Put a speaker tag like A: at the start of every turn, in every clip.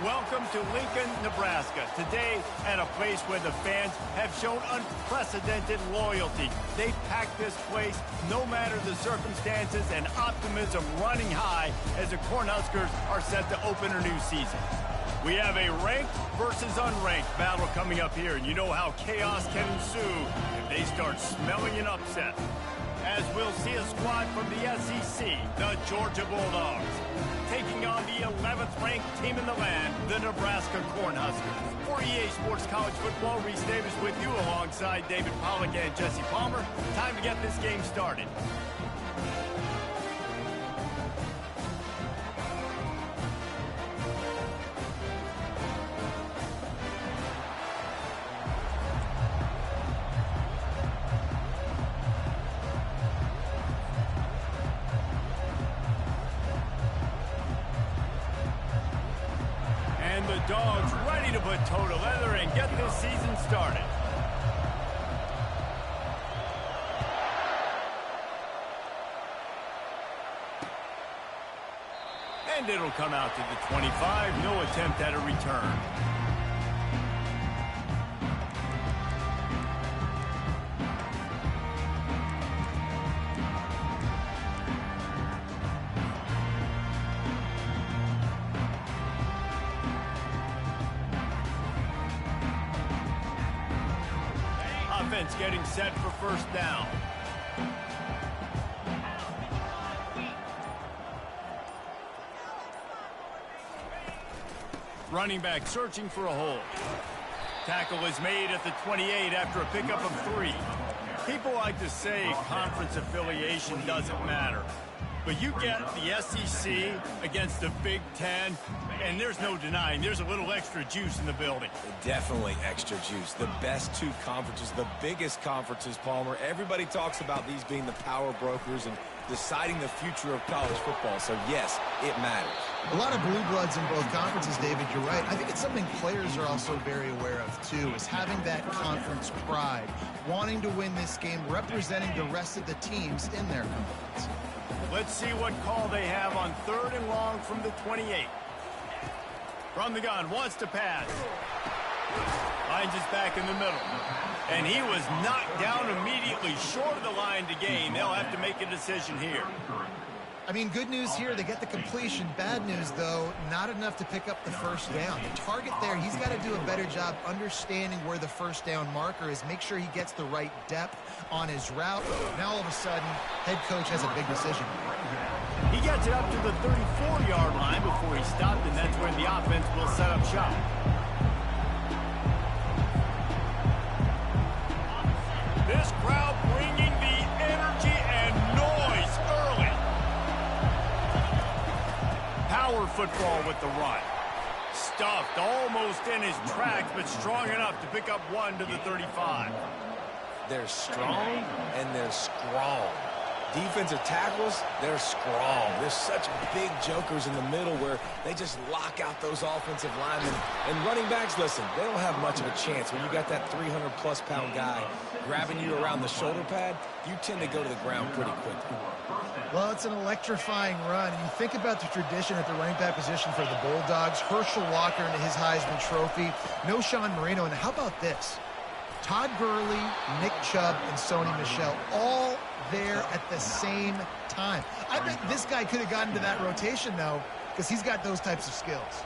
A: Welcome to Lincoln, Nebraska. Today, at a place where the fans have shown unprecedented loyalty. They packed this place no matter the circumstances, and optimism running high as the Cornhuskers are set to open a new season. We have a ranked versus unranked battle coming up here, and you know how chaos can ensue if they start smelling an upset. As we'll see a squad from the SEC, the Georgia Bulldogs, taking on the 11th ranked team in the land, the Nebraska Cornhuskers. For EA Sports College Football, Reese Davis with you alongside David Pollack and Jesse Palmer. Time to get this game started. Dogs ready to put toe to leather and get this season started. And it'll come out to the 25. No attempt at a return. Offense getting set for first down. Running back searching for a hole. Tackle is made at the 28 after a pickup of 3. People like to say conference affiliation doesn't matter. But you get the SEC against the Big Ten, and there's no denying there's a little extra juice in the building.
B: Definitely extra juice. The best two conferences, the biggest conferences, Palmer. Everybody talks about these being the power brokers and deciding the future of college football. So, yes, it matters.
C: A lot of blue bloods in both conferences, David. You're right. I think it's something players are also very aware of, too, is having that conference pride, wanting to win this game, representing the rest of the teams in their conference.
A: Let's see what call they have on 3rd and long from the 28. From the gun, wants to pass. Finds his back in the middle. And he was knocked down immediately short of the line to gain. They'll have to make a decision here.
C: I mean, good news here, they get the completion. Bad news, though, not enough to pick up the first down. The target there, he's got to do a better job understanding where the first down marker is, make sure he gets the right depth on his route. Now, all of a sudden, head coach has a big decision.
A: He gets it up to the 34-yard line before he stopped, and that's where the offense will set up shop. This crowd bringing the energy and noise early. Power football with the run. Stuffed almost in his tracks, but strong enough to pick up 1 to the 35.
B: They're strong and they're strong. Defensive tackles, they're strong. There's such big jokers in the middle where they just lock out those offensive linemen. And running backs, listen, they don't have much of a chance. When you got that 300-plus pound guy grabbing you around the shoulder pad, you tend to go to the ground pretty quickly.
C: Well, it's an electrifying run. You think about the tradition at the running back position for the Bulldogs. Herschel Walker into his Heisman Trophy. No Sean Marino. And how about this? Todd Gurley, Nick Chubb, and Sony Michel all there at the same time. I bet this guy could have gotten to that rotation, though, because he's got those types of skills.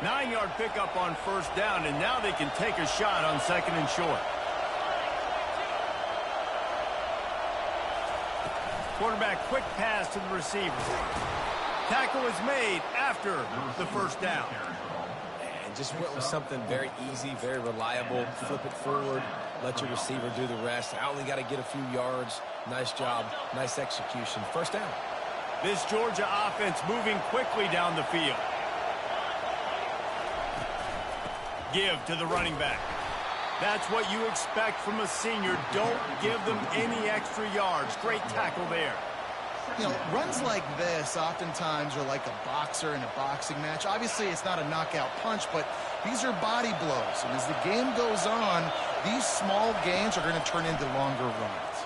A: 9-yard pickup on first down, and now they can take a shot on 2nd and short. Quarterback quick pass to the receiver. Tackle is made after the first down.
B: And just went with something very easy, very reliable. Flip it forward, let your receiver do the rest. I only got to get a few yards. Nice job, nice execution. First down.
A: This Georgia offense moving quickly down the field. Give to the running back. That's what you expect from a senior. Don't give them any extra yards. Great tackle there.
C: You know, runs like this oftentimes are like a boxer in a boxing match. Obviously, it's not a knockout punch, but these are body blows. And as the game goes on, these small gains are going to turn into longer runs.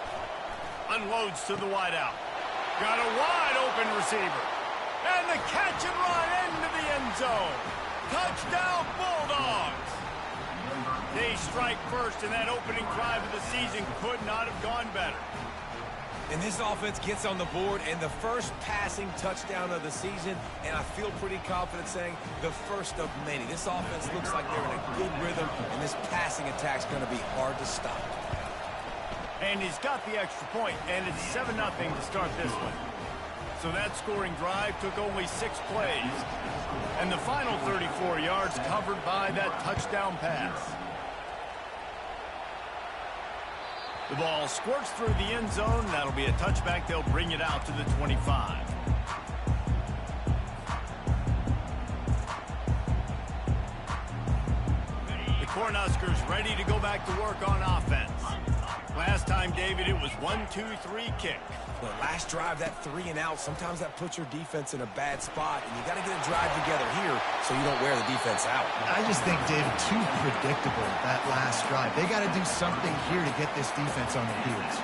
A: Unloads to the wideout. Got a wide open receiver. And the catch and run into the end zone. Touchdown, Bulldogs. They strike first, and that opening drive of the season could not have gone better.
B: And this offense gets on the board, and the first passing touchdown of the season, and I feel pretty confident saying the first of many. This offense looks like they're in a good rhythm, and this passing attack's going to be hard to stop.
A: And he's got the extra point, and it's 7-0 to start this one. So that scoring drive took only 6 plays. And the final 34 yards covered by that touchdown pass. The ball squirts through the end zone. That'll be a touchback. They'll bring it out to the 25. The Cornhuskers ready to go back to work on offense. Last time, David, it was 1-2-3 kick.
B: Well, last drive, that 3 and out, sometimes that puts your defense in a bad spot, and you got to get a drive together here so you don't wear the defense out.
C: I just think, David, too predictable, that last drive. They got to do something here to get this defense on their heels.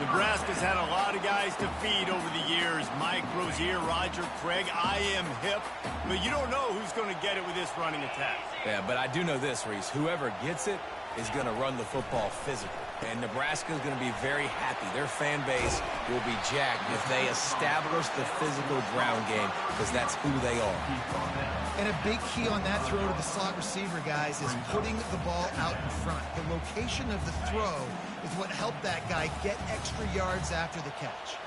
A: Nebraska's had a lot of guys to feed over the years. Mike Rozier, Roger Craig, I am hip. But you don't know who's going to get it with this running attack.
B: Yeah, but I do know this, Reese. Whoever gets it is going to run the football physical. And Nebraska is going to be very happy. Their fan base will be jacked if they establish the physical ground game, because that's who they are.
C: And a big key on that throw to the slot receiver, guys, is putting the ball out in front. The location of the throw is what helped that guy get extra yards after the catch.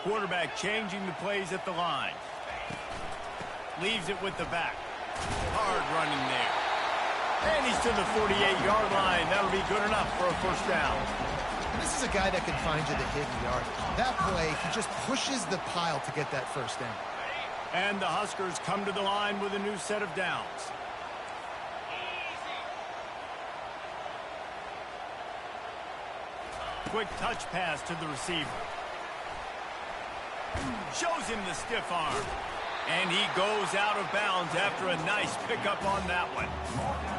A: Quarterback changing the plays at the line. Leaves it with the back. Hard running there. And he's to the 48-yard line. That'll be good enough for a first down.
C: This is a guy that can find you the hidden yardage. That play, he just pushes the pile to get that first down.
A: And the Huskers come to the line with a new set of downs. Quick touch pass to the receiver. Shows him the stiff arm. And he goes out of bounds after a nice pickup on that one.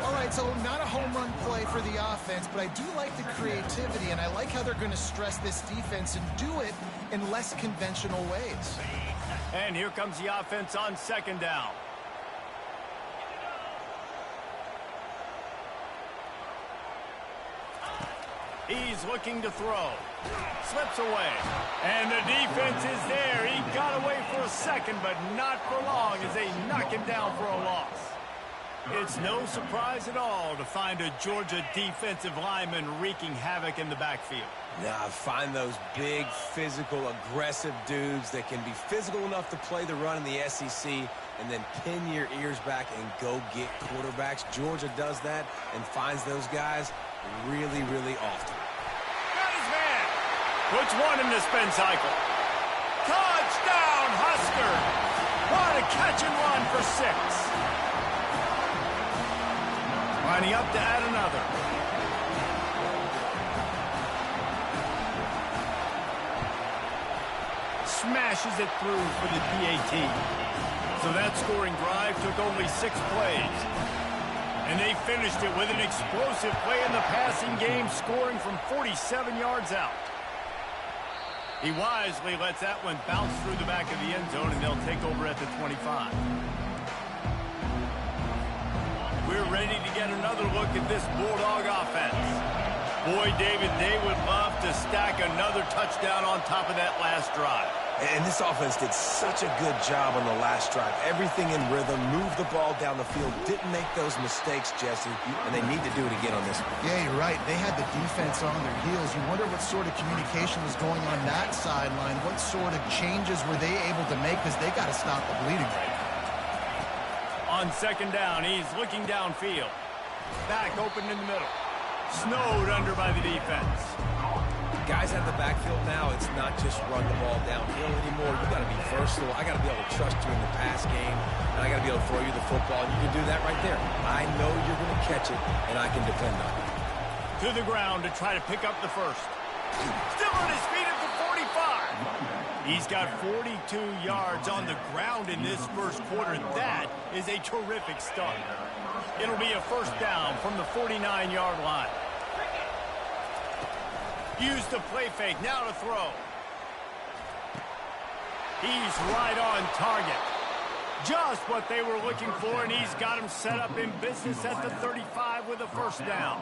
C: All right, so not a home run play for the offense, but I do like the creativity, and I like how they're going to stress this defense and do it in less conventional ways.
A: And here comes the offense on second down. He's looking to throw. Slips away. And the defense is there. He got away for a second, but not for long as they knock him down for a loss. It's no surprise at all to find a Georgia defensive lineman wreaking havoc in the backfield.
B: Now, find those big, physical, aggressive dudes that can be physical enough to play the run in the SEC and then pin your ears back and go get quarterbacks. Georgia does that and finds those guys really, really often.
A: Got his man. Puts one in the spin cycle. Touchdown, Husker. What a catch and run for 6. Lining up to add another. Smashes it through for the PAT. So that scoring drive took only 6 plays. And they finished it with an explosive play in the passing game, scoring from 47 yards out. He wisely lets that one bounce through the back of the end zone, and they'll take over at the 25. We're ready to get another look at this Bulldog offense. Boy, David, they would love to stack another touchdown on top of that last drive.
B: And this offense did such a good job on the last drive. Everything in rhythm, moved the ball down the field, didn't make those mistakes, Jesse, and they need to do it again on this one.
C: Yeah, you're right. They had the defense on their heels. You wonder what sort of communication was going on that sideline. What sort of changes were they able to make, because they got to stop the bleeding right now.
A: On second down, he's looking downfield. Back open in the middle. Snowed under by the defense.
B: Guys out of the backfield now, it's not just run the ball downhill anymore. You got to be versatile. I got to be able to trust you in the pass game, and I got to be able to throw you the football, and you can do that right there. I know you're going to catch it, and I can depend on it.
A: To the ground to try to pick up the first. Still on his feet at the 45. He's got 42 yards on the ground in this first quarter. That is a terrific start. It'll be a first down from the 49-yard line. Use the play fake. Now to throw. He's right on target. Just what they were looking for, and he's got him set up in business at the 35 with a first down.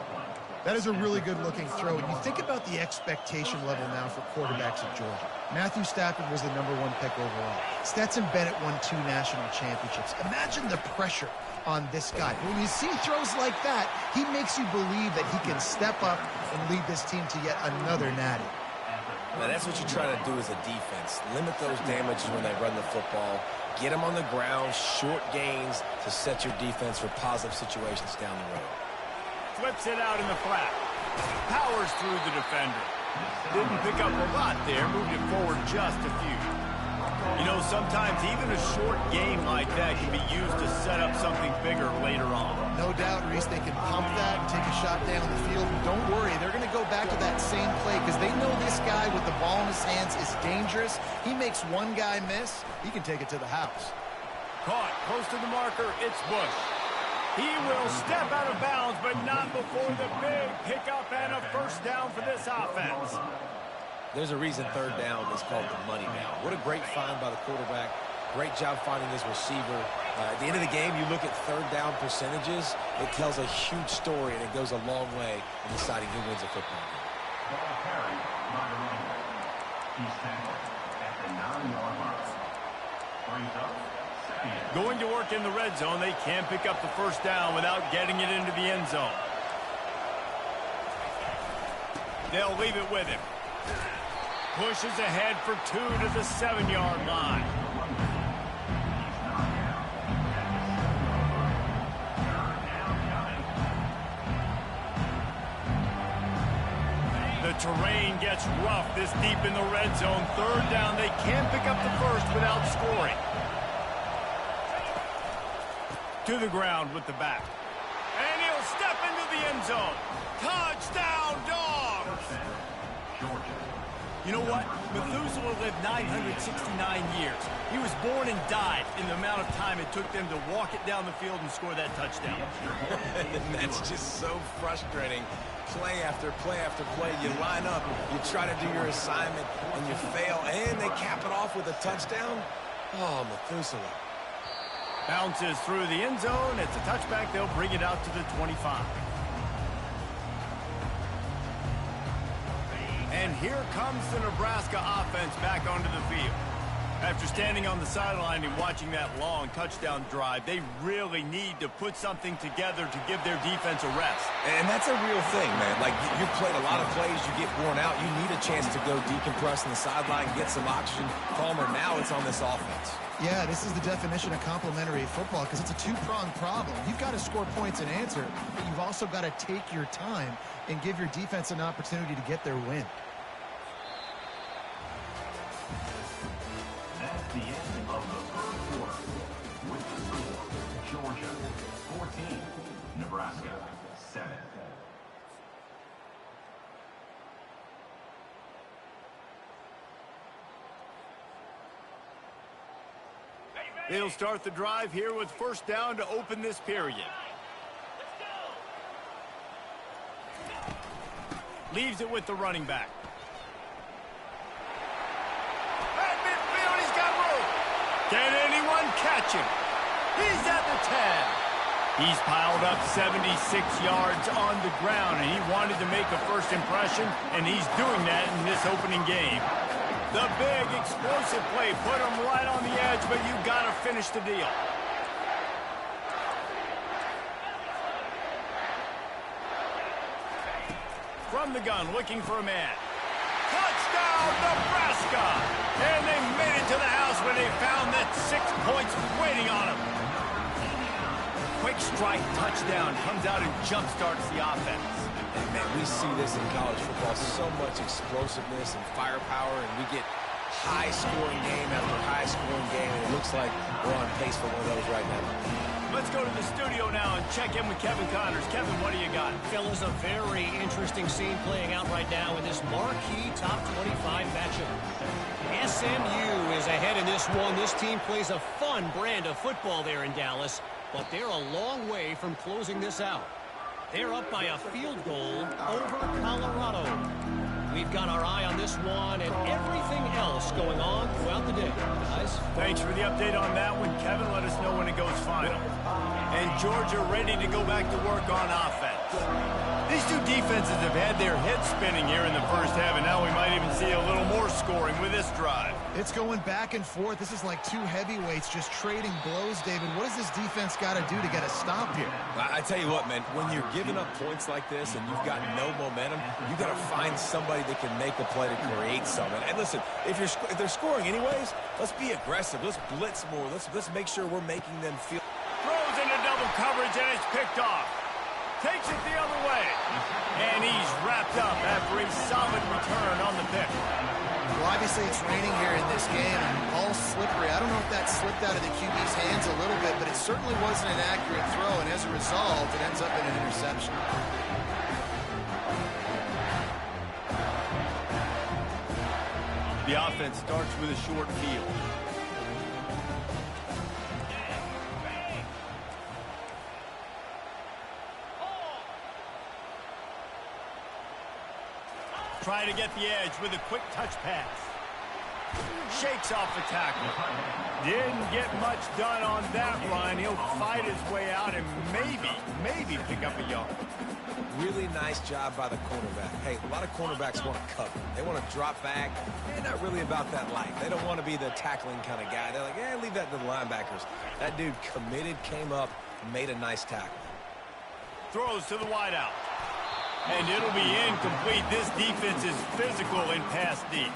C: That is a really good-looking throw. And you think about the expectation level now for quarterbacks at Georgia. Matthew Stafford was the #1 pick overall. Stetson Bennett won 2 national championships. Imagine the pressure on this guy. When you see throws like that, he makes you believe that he can step up and lead this team to yet another natty.
B: Now, that's what you try to do as a defense. Limit those damages when they run the football. Get them on the ground, short gains to set your defense for positive situations down the road.
A: Flips it out in the flat. Powers through the defender. Didn't pick up a lot there. Moved it forward just a few. You know, sometimes even a short game like that can be used to set up something bigger later on.
C: No doubt, Reese, they can pump that and take a shot down the field. And don't worry, they're going to go back to that same play because they know this guy with the ball in his hands is dangerous. He makes one guy miss, he can take it to the house.
A: Caught close to the marker. It's Bush. He will step out of bounds, but not before the big pickup and a first down for this offense.
B: There's a reason third down is called the money down. What a great find by the quarterback. Great job finding his receiver. At the end of the game, you look at third down percentages. It tells a huge story, and it goes a long way in deciding who wins a football game.
D: He's tackled at the 9-yard line. Brings up second.
A: Going to work in the red zone. They can't pick up the first down without getting it into the end zone. They'll leave it with him. Pushes ahead for 2 to the 7-yard line. The terrain gets rough this deep in the red zone. Third down, they can't pick up the first without scoring. To the ground with the back. And he'll step into the end zone. Touchdown, Dogs! You know what? Methuselah lived 969 years. He was born and died in the amount of time it took them to walk it down the field and score that touchdown.
B: That's just so frustrating. Play after play after play. You line up, you try to do your assignment, and you fail, and they cap it off with a touchdown. Oh, Methuselah.
A: Bounces through the end zone. It's a touchback. They'll bring it out to the 25. And here comes the Nebraska offense back onto the field. After standing on the sideline and watching that long touchdown drive, they really need to put something together to give their defense a rest.
B: And that's a real thing, man. Like, you've played a lot of plays, you get worn out, you need a chance to go decompress on the sideline, get some oxygen. Palmer, now it's on this offense.
C: Yeah, this is the definition of complementary football because it's a two-pronged problem. You've got to score points and answer, but you've also got to take your time and give your defense an opportunity to get their win.
D: That's the end of the first quarter. With the score, Georgia 14, Nebraska 7.
A: They'll start the drive here with first down to open this period. Leaves it with the running back. At midfield, he's got room. Can anyone catch him? He's at the 10. He's piled up 76 yards on the ground, and he wanted to make a first impression, and he's doing that in this opening game. The big explosive play put him right on the edge, but you got to finish the deal. From the gun, looking for a man. Touchdown, Nebraska! And they made it to the house when they found that 6 points waiting on them. Quick strike touchdown comes out and jump-starts the offense.
B: And man, we see this in college football, so much explosiveness and firepower, and we get high-scoring game after high-scoring game, and it looks like we're on pace for one of those right now.
A: Let's go to the studio now and check in with Kevin Connors. Kevin, what do you got?
E: Fellas, a very interesting scene playing out right now in this marquee top 25 matchup. SMU is ahead in this one. This team plays a fun brand of football there in Dallas, but they're a long way from closing this out. They're up by a field goal over Colorado. We've got our eye on this one and everything else going on throughout the day, guys.
A: Thanks for the update on that one, Kevin. Let us know when it goes final. And Georgia ready to go back to work on offense. These two defenses have had their heads spinning here in the first half, and now we might even see a little more scoring with this drive.
C: It's going back and forth. This is like two heavyweights just trading blows, David. What does this defense got to do to get a stop here?
B: I tell you what, man, when you're giving up points like this and you've got no momentum, you got to find somebody that can make a play to create something. And listen, if they're scoring anyways, let's be aggressive. Let's blitz more. Let's make sure we're making them feel.
A: Throws into double coverage, and it's picked off. Takes it the other way. And he's wrapped up after a solid return on the pick.
C: Well, obviously it's raining here in this game, and all slippery. I don't know if that slipped out of the QB's hands a little bit, but it certainly wasn't an accurate throw, and as a result, it ends up in an interception.
A: The offense starts with a short field. Try to get the edge with a quick touch pass. Shakes off the tackle. Didn't get much done on that run. He'll fight his way out and maybe pick up a yard.
B: Really nice job by the cornerback. Hey, a lot of cornerbacks want to cover. They want to drop back. They're not really about that life. They don't want to be the tackling kind of guy. They're like, leave that to the linebackers. That dude committed, came up, made a nice tackle.
A: Throws to the wideout. And it'll be incomplete. This defense is physical in pass deep.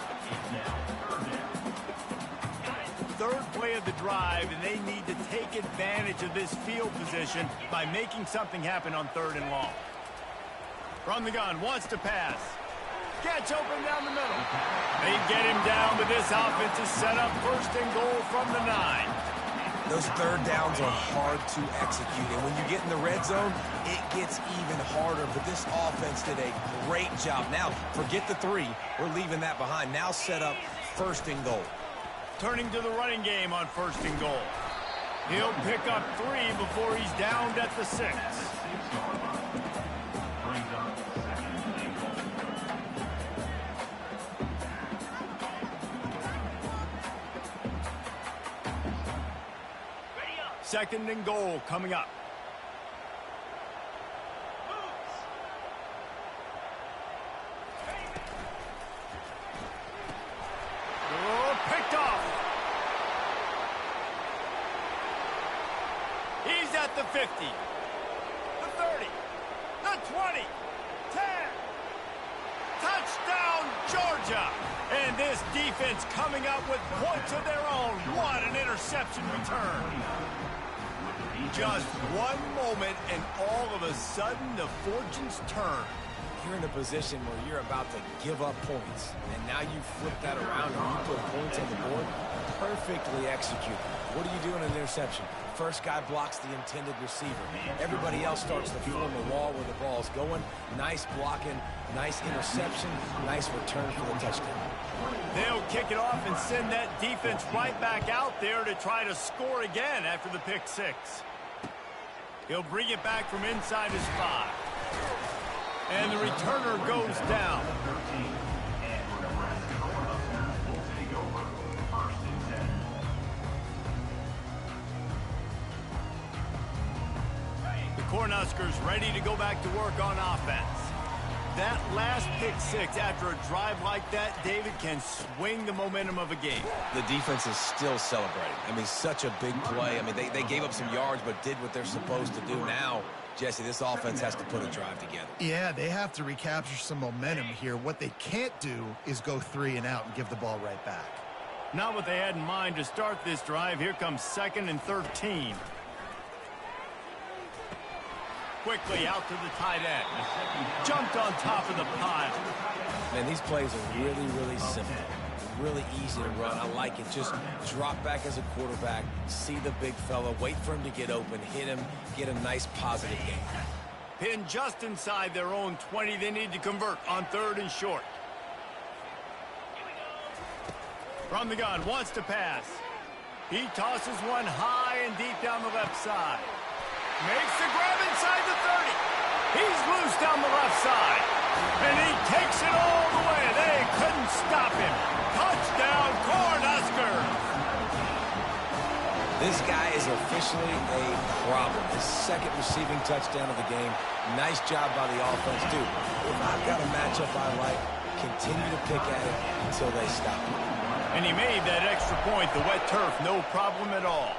A: Third play of the drive, and they need to take advantage of this field position by making something happen on 3rd and long. From the gun, wants to pass. Gets open down the middle. They get him down, but this offense is set up 1st and goal from the 9.
B: Those 3rd downs are hard to execute, and when you get in the red zone, it gets even harder, but this offense did a great job. Now, forget the 3. We're leaving that behind. Now set up 1st and goal.
A: Turning to the running game on 1st and goal. He'll pick up 3 before he's downed at the 6. Second and goal coming up. Oh, picked off. He's at the 50, the 30, the 20, 10. Touchdown, Georgia. And this defense coming up with points of their own. What an interception return. Just one moment, and all of a sudden, the fortunes turn.
B: You're in a position where you're about to give up points, and now you flip that around and you put points on the board. Perfectly executed. What do you do in an interception? First guy blocks the intended receiver. Everybody else starts to form a wall where the ball's going. Nice blocking, nice interception, nice return for the touchdown.
A: They'll kick it off and send that defense right back out there to try to score again after the pick 6. He'll bring it back from inside his 5. And the returner goes down. The Cornhuskers ready to go back to work on offense. That last pick 6 after a drive like that, David, can swing the momentum of a game.
B: The defense is still celebrating. I mean, such a big play. I mean, they gave up some yards but did what they're supposed to do. Now, Jesse, this offense has to put a drive together.
C: Yeah, they have to recapture some momentum here. What they can't do is go 3 and out and give the ball right back.
A: Not what they had in mind to start this drive. Here comes 2nd and 13. Quickly out to the tight end. Jumped on top of the pile.
B: Man, these plays are really, really simple. Really easy to run. I like it. Just drop back as a quarterback, see the big fella, wait for him to get open, hit him, get a nice positive game.
A: Pinned just inside their own 20. They need to convert on 3rd and short. From the gun, wants to pass. He tosses one high and deep down the left side. Makes the grab inside the 30. He's loose down the left side. And he takes it all the way. They couldn't stop him. Touchdown, Cornhuskers.
B: This guy is officially a problem. His second receiving touchdown of the game. Nice job by the offense, too. If I've got a matchup I like, continue to pick at it until they stop.
A: And he made that extra point. The wet turf, no problem at all.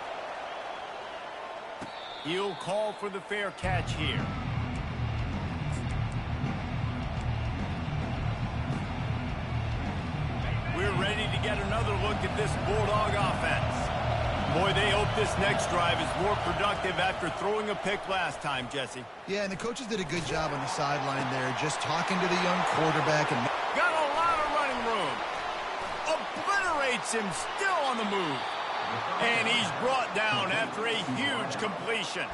A: He'll call for the fair catch here. We're ready to get another look at this Bulldog offense. Boy, they hope this next drive is more productive after throwing a pick last time, Jesse.
C: Yeah, and the coaches did a good job on the sideline there, just talking to the young quarterback. And
A: got a lot of running room. Obliterates him, still on the move. And he's brought down after a huge completion.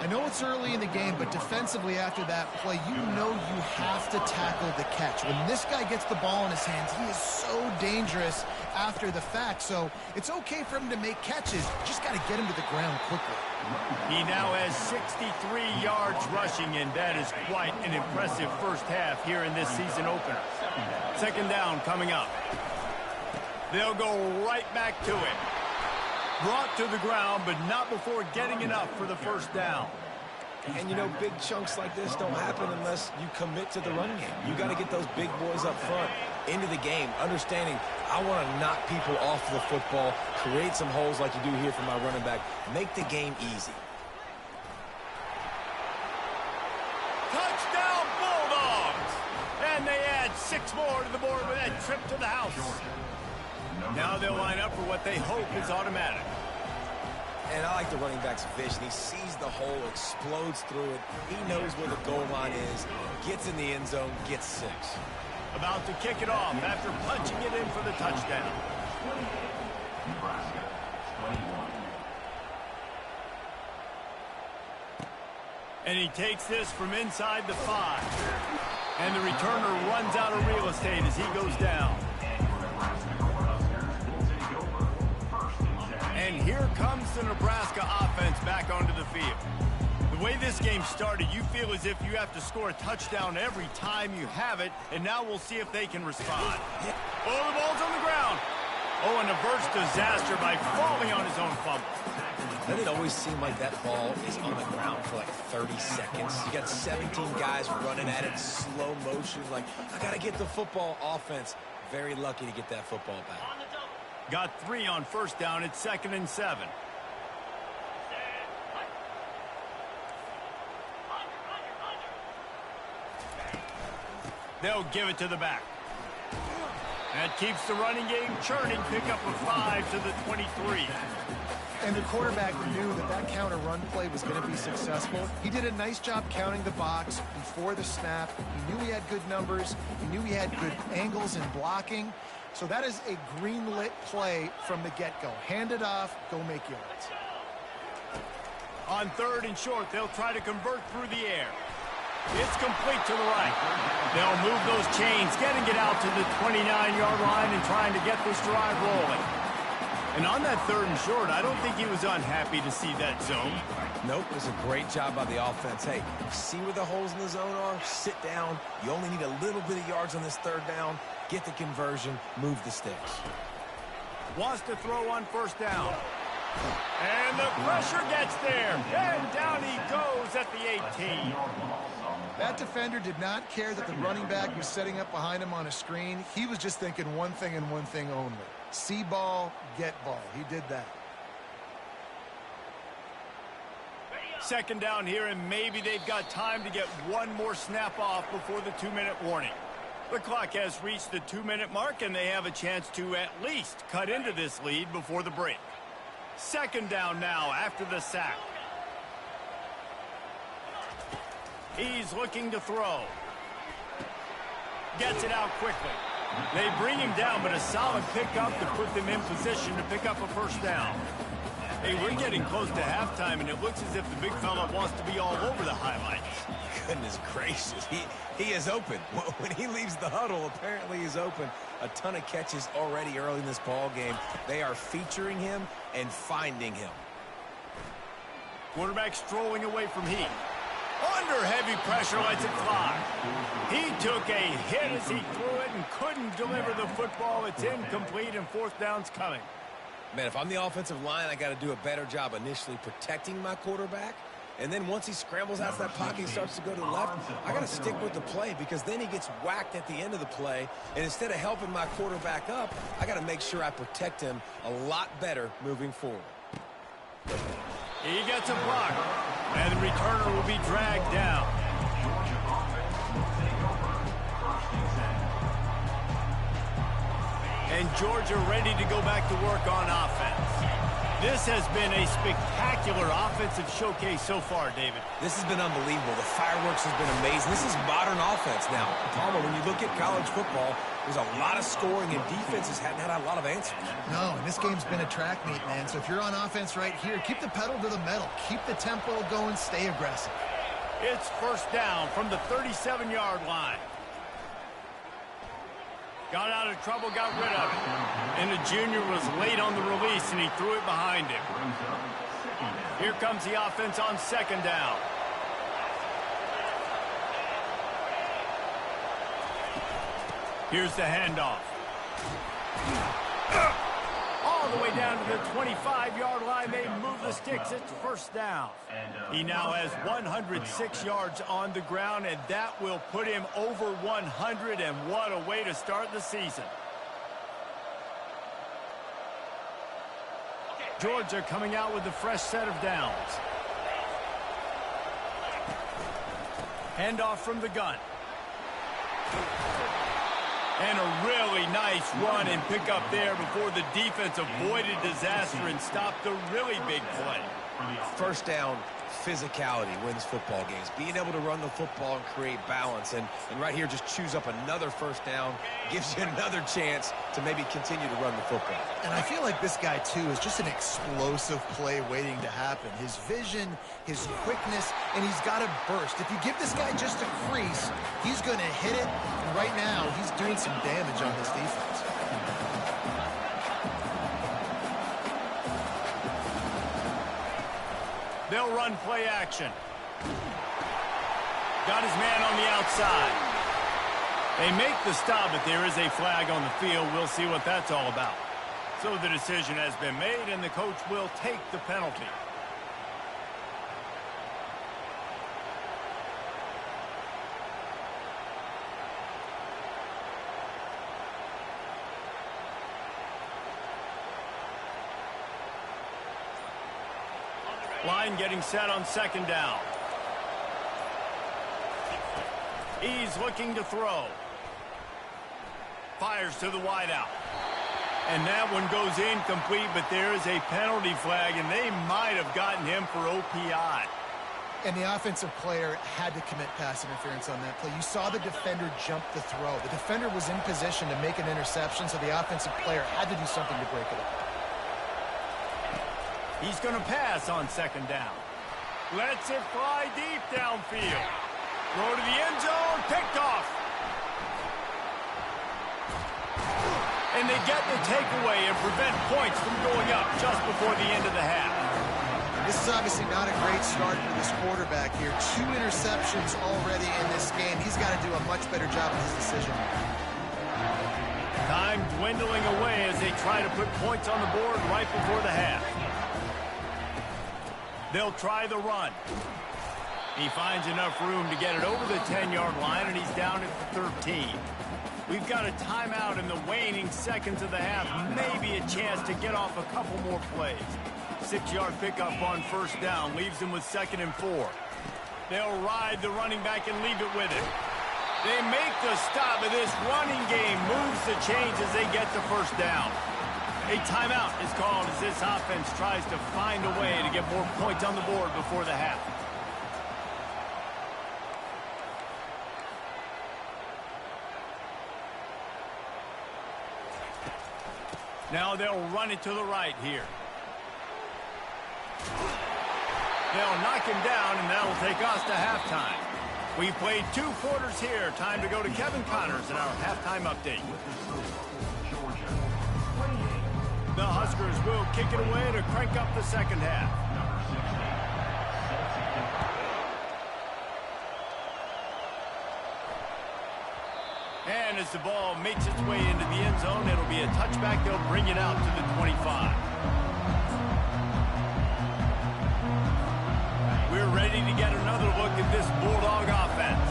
C: I know it's early in the game, but defensively after that play, you know you have to tackle the catch. When this guy gets the ball in his hands, he is so dangerous after the fact. So it's okay for him to make catches. Just got to get him to the ground quickly.
A: He now has 63 yards rushing, and that is quite an impressive first half here in this season opener. Second down coming up. They'll go right back to it. Brought to the ground, but not before getting enough for the first down.
B: And, you know, big chunks like this don't happen unless you commit to the run game. You got to get those big boys up front into the game, understanding I want to knock people off the football, create some holes like you do here for my running back, make the game easy.
A: Touchdown, Bulldogs! And they add 6 more to the board with that trip to the house. Now they'll line up for what they hope is automatic.
B: And I like the running back's vision. He sees the hole, explodes through it. He knows where the goal line is, gets in the end zone, gets 6.
A: About to kick it off after punching it in for the touchdown.
D: Nebraska, 21.
A: And he takes this from inside the 5. And the returner runs out of real estate as he goes down. And here comes the Nebraska offense back onto the field. The way this game started, you feel as if you have to score a touchdown every time you have it, and now we'll see if they can respond. Oh, the ball's on the ground. Oh, and averts disaster by falling on his own fumble.
B: Doesn't it always seem like that ball is on the ground for like 30 seconds? You got 17 guys running at it, slow motion, like, I got to get the football. Offense, very lucky to get that football back.
A: Got 3 on first down. It's 2nd and 7. They'll give it to the back. That keeps the running game churning. Pick up a 5 to the 23.
C: And the quarterback knew that that counter run play was going to be successful. He did a nice job counting the box before the snap. He knew he had good numbers. He knew he had good angles and blocking. So that is a green-lit play from the get-go. Hand it off, go make yards.
A: On 3rd and short, they'll try to convert through the air. It's complete to the right. They'll move those chains, getting it out to the 29-yard line and trying to get this drive rolling. And on that 3rd and short, I don't think he was unhappy to see that zone.
B: Nope, it was a great job by the offense. Hey, see where the holes in the zone are? Sit down. You only need a little bit of yards on this 3rd down. Get the conversion, move the sticks.
A: Wants to throw on first down. And the pressure gets there. And down he goes at the 18.
C: That defender did not care that the running back was setting up behind him on a screen. He was just thinking one thing and one thing only. See ball, get ball. He did that.
A: 2nd down here, and maybe they've got time to get one more snap off before the 2-minute warning. The clock has reached the 2-minute mark, and they have a chance to at least cut into this lead before the break. 2nd down now after the sack. He's looking to throw. Gets it out quickly. They bring him down, but a solid pickup to put them in position to pick up a first down. Hey, we're getting close to halftime, and it looks as if the big fella wants to be all over the highlights.
B: Goodness gracious, he is open. When he leaves the huddle, apparently he's open. A ton of catches already early in this ball game. They are featuring him and finding him.
A: Quarterback strolling away from Heat. Under heavy pressure, lets it fly. He took a hit as he threw it and couldn't deliver the football. It's incomplete, and fourth down's coming.
B: Man, if I'm the offensive line, I got to do a better job initially protecting my quarterback. And then once he scrambles out of that pocket and starts to go to the left, I got to stick with the play because then he gets whacked at the end of the play. And instead of helping my quarterback up, I got to make sure I protect him a lot better moving forward.
A: He gets a block, and the returner will be dragged down. And Georgia ready to go back to work on offense. This has been a spectacular offensive showcase so far, David.
B: This has been unbelievable. The fireworks has been amazing. This is modern offense now. Palmer, when you look at college football, there's a lot of scoring, and defenses hadn't had a lot of answers.
C: No, and this game's been a track meet, man. So if you're on offense right here, keep the pedal to the metal. Keep the tempo going. Stay aggressive.
A: It's first down from the 37-yard line. Got out of trouble, got rid of it. And the junior was late on the release, and he threw it behind him. Here comes the offense on second down. Here's the handoff. All the way down to the 25-yard line. They move the sticks. It's first down. He now has 106 yards on the ground, and that will put him over 100, and what a way to start the season. Georgia coming out with a fresh set of downs. Handoff from the gun. And a really nice run and pick up there before the defense avoided disaster and stopped the really big play.
B: First down, physicality wins football games. Being able to run the football and create balance. And right here, just choose up another first down. Gives you another chance to maybe continue to run the football.
C: And I feel like this guy, too, is just an explosive play waiting to happen. His vision, his quickness, and he's got a burst. If you give this guy just a crease, he's going to hit it. And right now, he's doing some damage on this defense.
A: They'll run play action. Got his man on the outside. They make the stop, but there is a flag on the field. We'll see what that's all about. So the decision has been made, and the coach will take the penalty. Line getting set on second down. He's looking to throw. Fires to the wideout. And that one goes incomplete, but there is a penalty flag, and they might have gotten him for OPI.
C: And the offensive player had to commit pass interference on that play. You saw the defender jump the throw. The defender was in position to make an interception, so the offensive player had to do something to break it up.
A: He's going to pass on second down. Lets it fly deep downfield. Throw to the end zone, picked off. And they get the takeaway and prevent points from going up just before the end of the half.
C: This is obviously not a great start for this quarterback here. 2 interceptions already in this game. He's got to do a much better job of his decision.
A: Time dwindling away as they try to put points on the board right before the half. They'll try the run. He finds enough room to get it over the 10-yard line, and he's down at the 13. We've got a timeout in the waning seconds of the half. Maybe a chance to get off a couple more plays. 6-yard pickup on first down leaves him with 2nd and 4. They'll ride the running back and leave it with him. They make the stop, and this running game moves the chains as they get to first down. A timeout is called as this offense tries to find a way to get more points on the board before the half. Now they'll run it to the right here. They'll knock him down, and that'll take us to halftime. We played 2 quarters here. Time to go to Kevin Connors in our halftime update. The Huskers will kick it away to crank up the second half. And as the ball makes its way into the end zone, it'll be a touchback. They'll bring it out to the 25. We're ready to get another look at this Bulldog offense.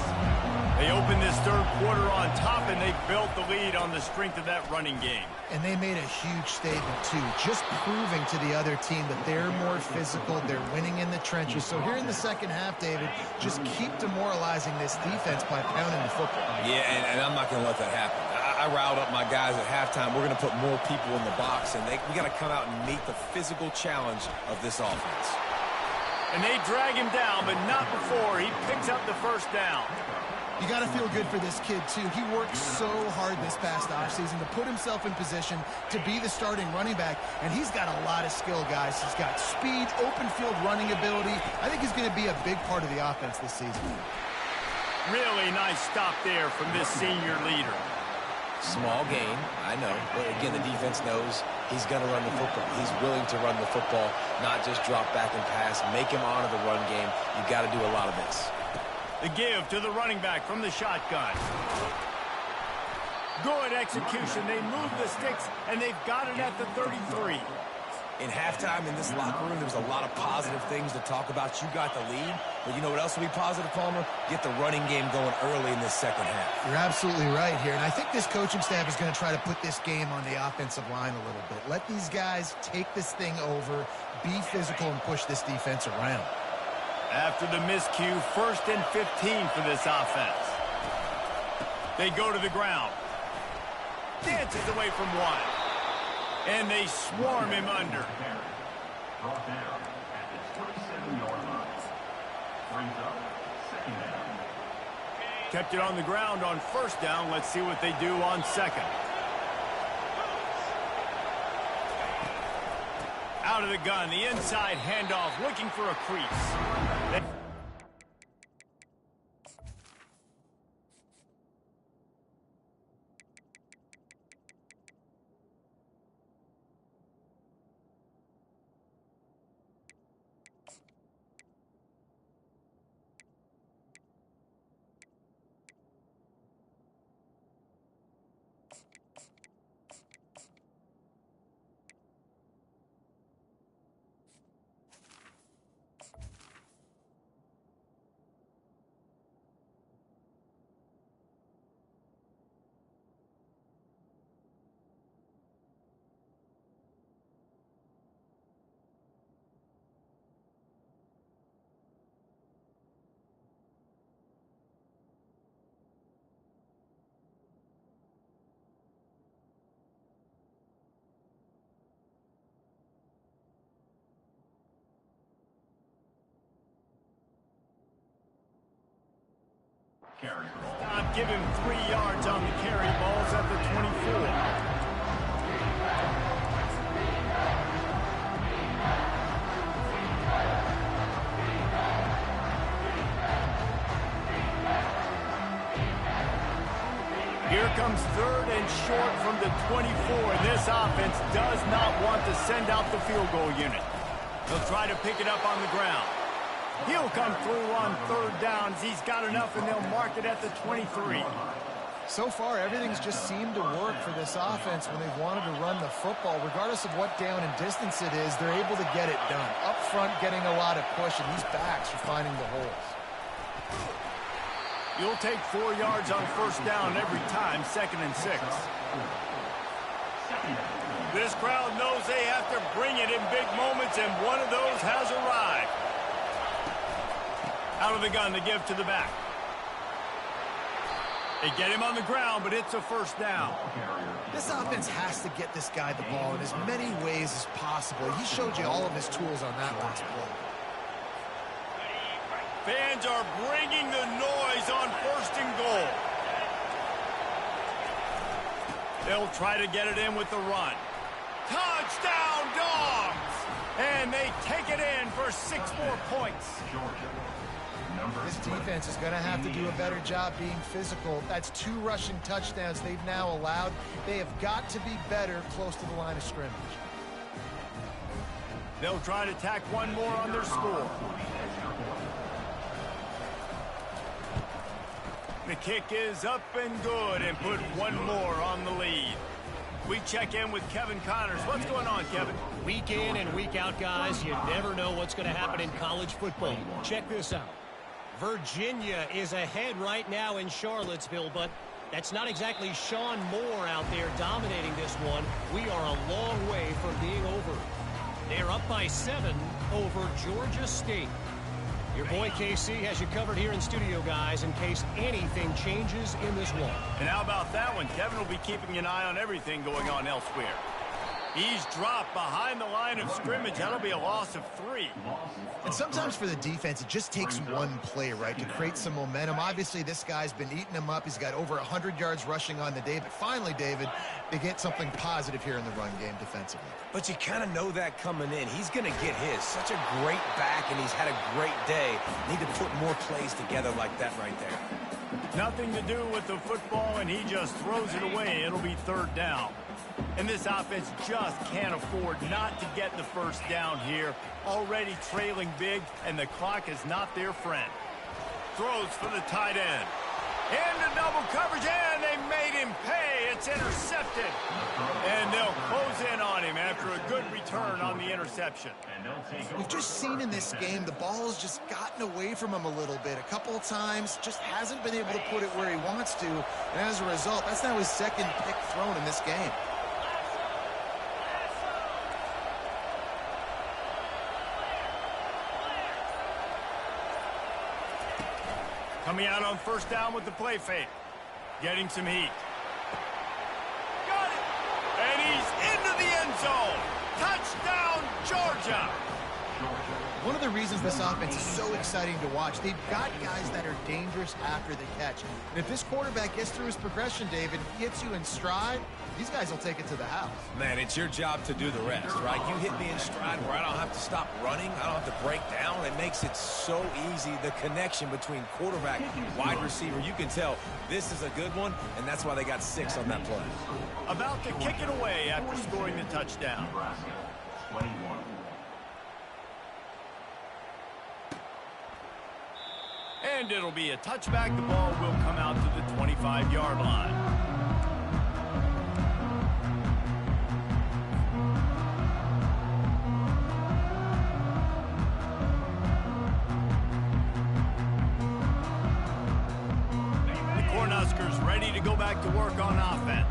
A: They opened this third quarter on top, and they built the lead on the strength of that running game.
C: And they made a huge statement, too, just proving to the other team that they're more physical, they're winning in the trenches. So here in the second half, David, just keep demoralizing this defense by pounding the football.
B: Yeah, and I'm not going to let that happen. I riled up my guys at halftime. We're going to put more people in the box, and we got to come out and meet the physical challenge of this offense.
A: And they drag him down, but not before he picks up the first down.
C: You got to feel good for this kid, too. He worked so hard this past offseason to put himself in position to be the starting running back, and he's got a lot of skill, guys. He's got speed, open field running ability. I think he's going to be a big part of the offense this season.
A: Really nice stop there from this senior leader.
B: Small gain, I know. But again, the defense knows he's going to run the football. He's willing to run the football, not just drop back and pass. Make him honor the run game. You got to do a lot of this.
A: The give to the running back from the shotgun. Good execution. They move the sticks, and they've got it at the 33.
B: In halftime, in this locker room, there's a lot of positive things to talk about. You got the lead, but you know what else will be positive, Palmer? Get the running game going early in this second half.
C: You're absolutely right here, and I think this coaching staff is going to try to put this game on the offensive line a little bit. Let these guys take this thing over, be physical, and push this defense around.
A: After the miscue, 1st and 15 for this offense. They go to the ground. Dances away from one. And they swarm him under.
D: Brought down at the 27-yard line. Brings up second down.
A: Kept it on the ground on first down. Let's see what they do on second. Out of the gun, the inside handoff, looking for a crease.
D: Carry ball.
A: Stop, give him 3 yards on the carry. Ball's at the 24. Here comes 3rd and short from the 24. This offense does not want to send out the field goal unit. They'll try to pick it up on the ground. He'll come through on 3rd downs. He's got enough, and they'll mark it at the 23.
C: So far, everything's just seemed to work for this offense when they've wanted to run the football. Regardless of what down and distance it is, they're able to get it done. Up front, getting a lot of push, and these backs are finding the holes.
A: You'll take 4 yards on first down every time, 2nd and 6. This crowd knows they have to bring it in big moments, and one of those has arrived. Out of the gun, the give to the back. They get him on the ground, but it's a first down.
C: This offense has to get this guy the ball in as many ways as possible. He showed you all of his tools on that last play.
A: Fans are bringing the noise on 1st and goal. They'll try to get it in with the run. Touchdown, Dogs! And they take it in for 6 more points.
C: This defense is going to have to do a better job being physical. That's 2 rushing touchdowns they've now allowed. They have got to be better close to the line of scrimmage.
A: They'll try to tack one more on their score. The kick is up and good and put one more on the lead. We check in with Kevin Connors. What's going on, Kevin?
E: Week in and week out, guys, you never know what's going to happen in college football. Check this out. Virginia is ahead right now in Charlottesville, but that's not exactly Sean Moore out there dominating this one. We are a long way from being over. They're up by 7 over Georgia State. Your boy KC has you covered here in studio, guys, in case anything changes in this one.
A: And how about that one? Kevin will be keeping an eye on everything going on elsewhere. He's dropped behind the line of scrimmage. That'll be a loss of 3.
C: And sometimes for the defense, it just takes one play, right, to create some momentum. Obviously, this guy's been eating him up. He's got over 100 yards rushing on the day. But finally, David, they get something positive here in the run game defensively.
B: But you kind of know that coming in. He's going to get his. Such a great back, and he's had a great day. Need to put more plays together like that right there.
A: Nothing to do with the football, and he just throws it away. It'll be 3rd down. And this offense just can't afford not to get the first down here. Already trailing big, and the clock is not their friend. Throws for the tight end. Into double coverage, and they made him pay. It's intercepted. And they'll close in on him after a good return on the interception.
C: We've just seen in this game the ball's just gotten away from him a little bit. A couple of times, just hasn't been able to put it where he wants to. And as a result, that's now his 2nd pick thrown in this game.
A: Coming out on 1st down with the play fake. Getting some heat. Got it! And he's into the end zone. Touchdown, Georgia!
C: One of the reasons this offense is so exciting to watch, they've got guys that are dangerous after the catch. And if this quarterback gets through his progression, David, gets you in stride, these guys will take it to the house.
B: Man, it's your job to do the rest, right? You hit me in stride where I don't have to stop running. I don't have to break down. It makes it so easy. The connection between quarterback and wide receiver, you can tell this is a good one, and that's why they got 6 on that play.
A: About to kick it away after scoring the touchdown.
D: Nebraska, 21.
A: And it'll be a touchback. The ball will come out to the 25-yard line. Ready to go back to work on offense.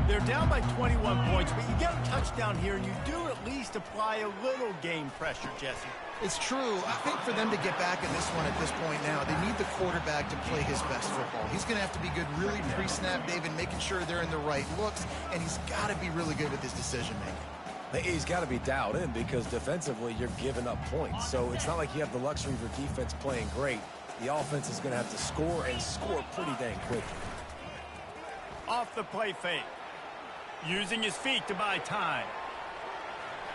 A: They're down by 21 points, but you get a touchdown here, and you do at least apply a little game pressure, Jesse.
C: It's true. I think for them to get back in this one at this point now, they need the quarterback to play his best football. He's going to have to be good really pre-snap, David, making sure they're in the right looks, and he's got to be really good with his decision-making.
B: He's got to be dialed in because defensively you're giving up points. So it's not like you have the luxury of your defense playing great. The offense is going to have to score and score pretty dang quickly.
A: Off the play fake. Using his feet to buy time.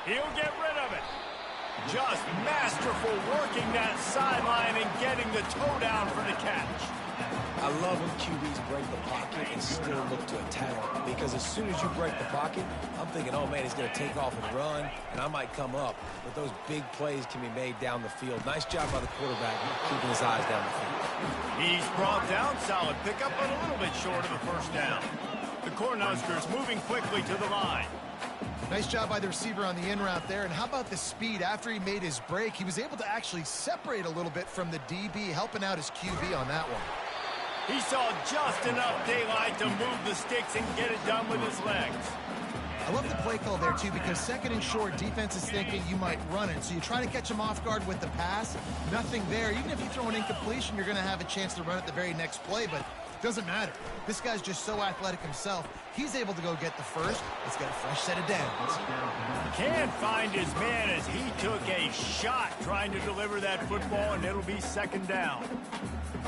A: He'll get rid of it. Just masterful working that sideline and getting the toe down for the catch.
B: I love when QBs break the pocket and still look to attack, because as soon as you break the pocket, I'm thinking, oh man, he's going to take off and run, and I might come up. But those big plays can be made down the field. Nice job by the quarterback keeping his eyes down the field.
A: He's brought down, solid pickup, but a little bit short of the first down. The Cornhuskers moving quickly to the line.
C: Nice job by the receiver on the in route there. And how about the speed? After he made his break, he was able to actually separate a little bit from the DB, helping out his QB on that one.
A: He saw just enough daylight to move the sticks and get it done with his legs.
C: I love the play call there, too, because 2nd and short, defense is thinking you might run it. So you try to catch him off guard with the pass. Nothing there. Even if you throw an incompletion, you're going to have a chance to run it the very next play, but it doesn't matter. This guy's just so athletic himself. He's able to go get the first. Let's get a fresh set of downs.
A: Can't find his man as he took a shot trying to deliver that football, and it'll be 2nd down.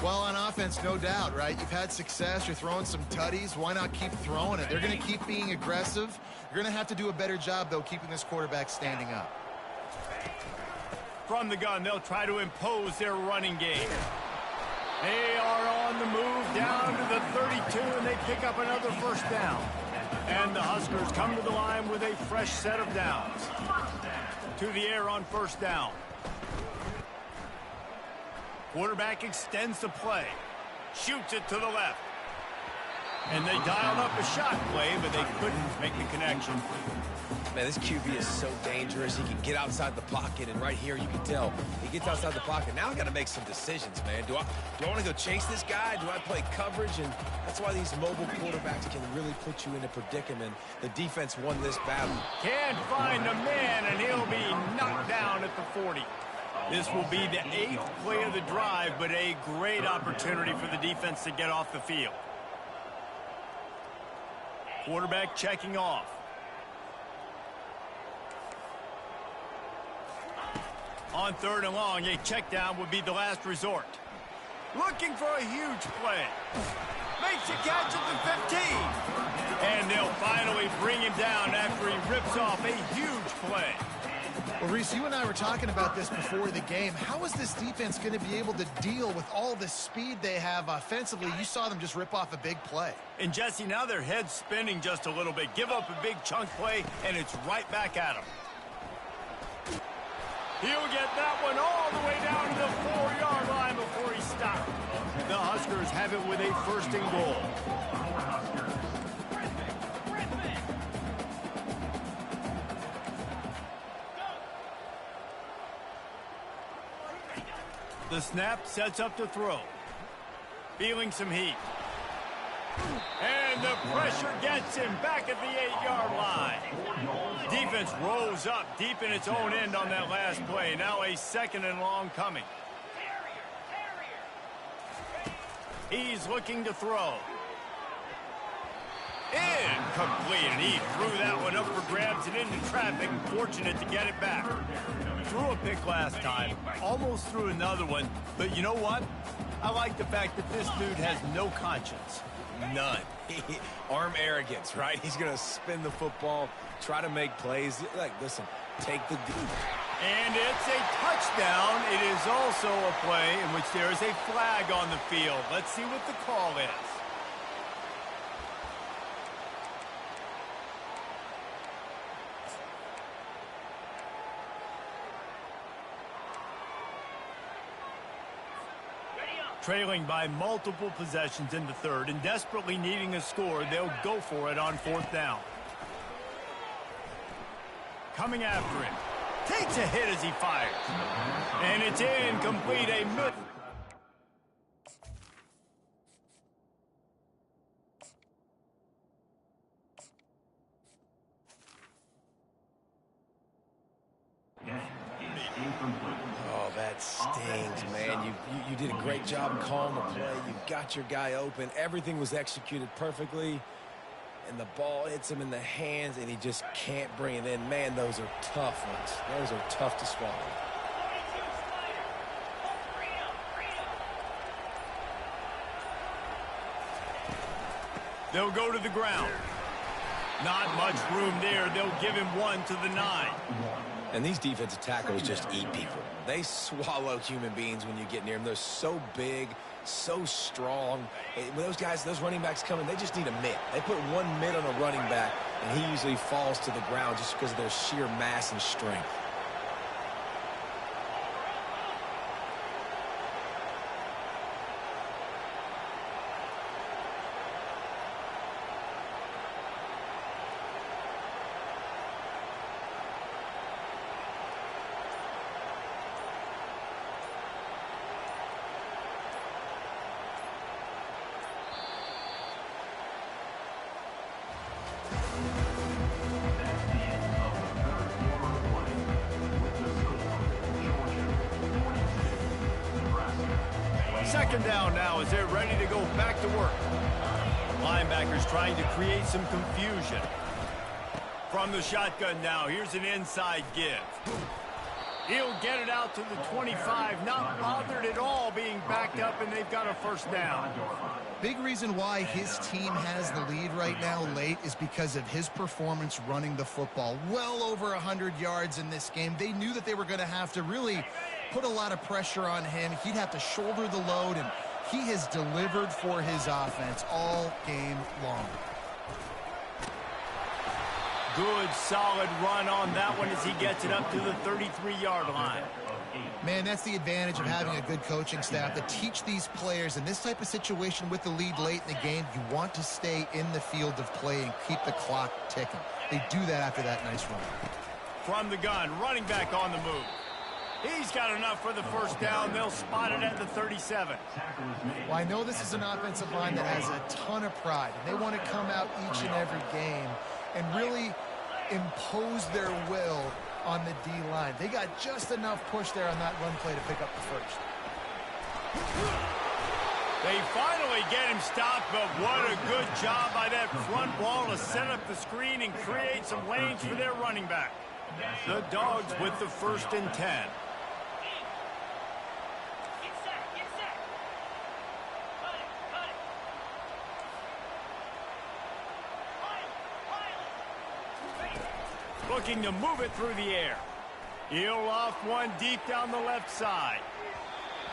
C: Well, on offense, no doubt, right? You've had success. You're throwing some tutties. Why not keep throwing it? They're going to keep being aggressive. You're going to have to do a better job, though, keeping this quarterback standing up.
A: From the gun, they'll try to impose their running game. They are on the move down to the 32, and they pick up another first down. And the Huskers come to the line with a fresh set of downs. To the air on first down. Quarterback extends the play. Shoots it to the left. And they dialed up a shot play, but they couldn't make the connection.
B: Man, this QB is so dangerous. He can get outside the pocket, and right here you can tell he gets outside the pocket. Now I got to make some decisions, man. Do I want to go chase this guy? Do I play coverage? And that's why these mobile quarterbacks can really put you in a predicament. The defense won this battle.
A: Can't find the man, and he'll be knocked down at the 40. This will be the 8th play of the drive, but a great opportunity for the defense to get off the field. Quarterback checking off. On 3rd and long, a check down would be the last resort. Looking for a huge play. Makes a catch at the 15. And they'll finally bring him down after he rips off a huge play.
C: Well, Reese, you and I were talking about this before the game. How is this defense going to be able to deal with all the speed they have offensively? You saw them just rip off a big play.
A: And, Jesse, now their head's spinning just a little bit. Give up a big chunk play, and it's right back at them. He'll get that one all the way down to the 4-yard line before he stopped. The Huskers have it with a 1st and goal. The snap sets up to throw. Feeling some heat. And the pressure gets him back at the 8-yard line. Defense rolls up deep in its own end on that last play. Now a 2nd and long coming. He's looking to throw. Incomplete, and he threw that one up for grabs and into traffic. Fortunate to get it back. Threw a pick last time, almost threw another one, but you know what? I like the fact that this dude has no conscience.
B: None. Arm arrogance, right? He's going to spin the football, try to make plays. Like, listen, take the deep.
A: And it's a touchdown. It is also a play in which there is a flag on the field. Let's see what the call is. Trailing by multiple possessions in the 3rd and desperately needing a score, they'll go for it on 4th down. Coming after him. Takes a hit as he fires. And it's incomplete. A mid.
B: Oh, that stings, man. You did a great job calling the play. You got your guy open. Everything was executed perfectly. And the ball hits him in the hands, and he just can't bring it in. Man, those are tough ones. Those are tough to swallow.
A: They'll go to the ground. Not much room there. They'll give him one to the 9.
B: And these defensive tackles just eat people. They swallow human beings when you get near them. They're so big, so strong. When those guys, those running backs come in, they just need a mitt. They put one mitt on a running back, and he usually falls to the ground just because of their sheer mass and strength.
A: Second down now as they're ready to go back to work. Linebackers trying to create some confusion. From the shotgun now, here's an inside give. He'll get it out to the 25, not bothered at all being backed up, and they've got a 1st down.
C: Big reason why his team has the lead right now late is because of his performance running the football. Well over 100 yards in this game. They knew that they were going to have to really put a lot of pressure on him. He'd have to shoulder the load, and he has delivered for his offense all game long.
A: Good, solid run on that one as he gets it up to the 33-yard line.
C: Man, that's the advantage of having a good coaching staff to teach these players in this type of situation with the lead late in the game. You want to stay in the field of play and keep the clock ticking. They do that after that nice run.
A: From the gun, running back on the move. He's got enough for the first down. They'll spot it at the 37.
C: Well, I know this is an offensive line that has a ton of pride. And they want to come out each and every game and really impose their will on the D-line. They got just enough push there on that run play to pick up the first.
A: They finally get him stopped, but what a good job by that front wall to set up the screen and create some lanes for their running back. The Dogs with the 1st and 10. Looking to move it through the air. He'll off one deep down the left side.